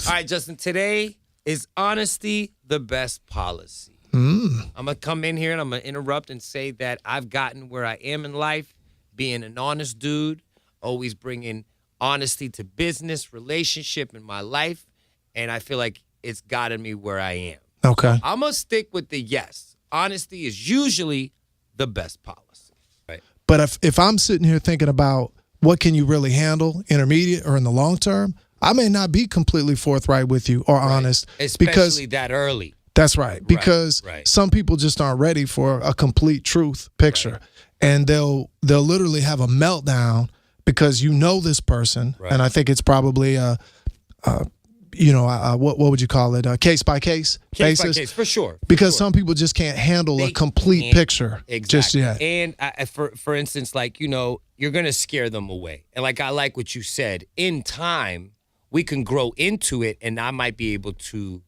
All right, Justin, today is honesty the best policy. Mm. I'm going to come in here and I'm going to interrupt and say that I've gotten where I am in life, being an honest dude, always bringing honesty to business, relationship in my life, and I feel like it's gotten me where I am. Okay. I'm going to stick with the yes. Honesty is usually the best policy. Right. But if I'm sitting here thinking about what can you really handle, intermediate or in the long term, I may not be completely forthright with you or honest. Especially that early. That's right. Because some people just aren't ready for a complete truth picture. Right. And they'll literally have a meltdown because you know this person. Right. And I think it's probably what would you call it? Case by case basis. By case, for sure. Because some people just can't handle a complete picture just yet. And for instance, like, you're going to scare them away. And like, I like what you said. In time, we can grow into it, and I might be able to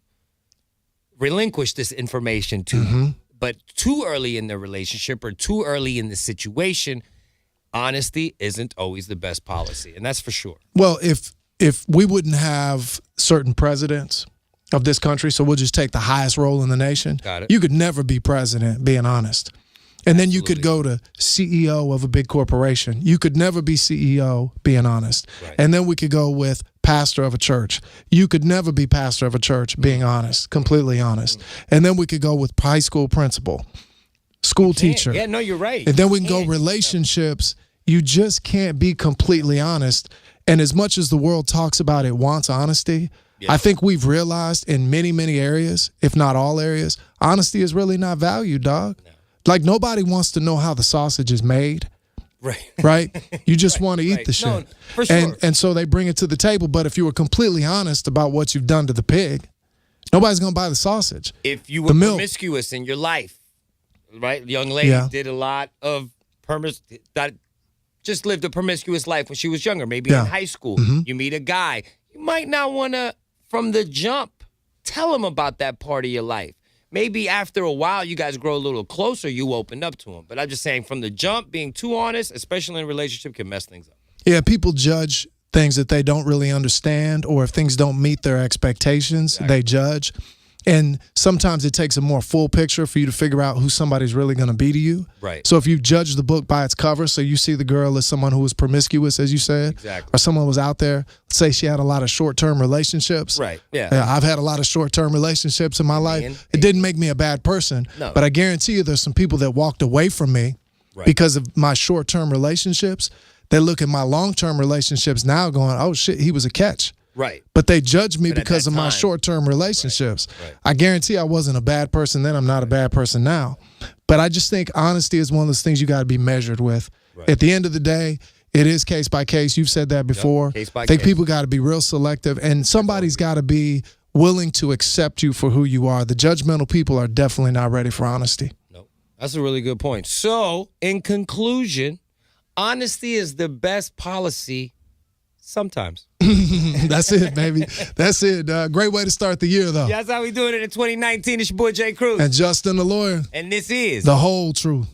relinquish this information to you. But too early in the relationship or too early in the situation, honesty isn't always the best policy, and that's for sure. Well, if we wouldn't have certain presidents of this country, so we'll just take the highest role in the nation, you could never be president being honest. And then you could go to CEO of a big corporation. You could never be CEO being honest. Right. And then we could go with pastor of a church. You could never be pastor of a church being honest, completely honest. And then we could go with high school principal, school teacher. Yeah, no, you're right. And then we can go relationships. You just can't be completely honest. And as much as the world talks about it wants honesty, I think we've realized in many, many areas, if not all areas, honesty is really not valued, dog. No. Like, nobody wants to know how the sausage is made. Right? You just want to eat the shit. No, for sure. And so they bring it to the table. But if you were completely honest about what you've done to the pig, nobody's going to buy the sausage. If you were promiscuous in your life, right? The young lady did a lot of just lived a promiscuous life when she was younger, maybe in high school. You meet a guy. You might not want to, from the jump, tell him about that part of your life. Maybe after a while, you guys grow a little closer, you open up to him. But I'm just saying, from the jump, being too honest, especially in a relationship, can mess things up. Yeah, people judge things that they don't really understand, or if things don't meet their expectations, they judge. And sometimes it takes a more full picture for you to figure out who somebody's really going to be to you. Right. So if you judge the book by its cover, so you see the girl as someone who was promiscuous, as you said, or someone was out there, say she had a lot of short-term relationships. Right, yeah. I've had a lot of short-term relationships in my life. It didn't make me a bad person, but I guarantee you there's some people that walked away from me because of my short-term relationships. They look at my long-term relationships now going, oh, shit, he was a catch. Right. But they judge me because of my short-term relationships. Right. I guarantee I wasn't a bad person then. I'm not a bad person now. But I just think honesty is one of those things you got to be measured with. Right. At the end of the day, it is case by case. You've said that before. Case by I think case. People got to be real selective, and somebody's got to be willing to accept you for who you are. The judgmental people are definitely not ready for honesty. No, that's a really good point. So, in conclusion, honesty is the best policy sometimes. That's it, baby. That's it. Great way to start the year, though. Yeah, that's how we doing it in 2019. It's your boy, Jay Cruz. And Justin the Lawyer. And this is The Whole Truth.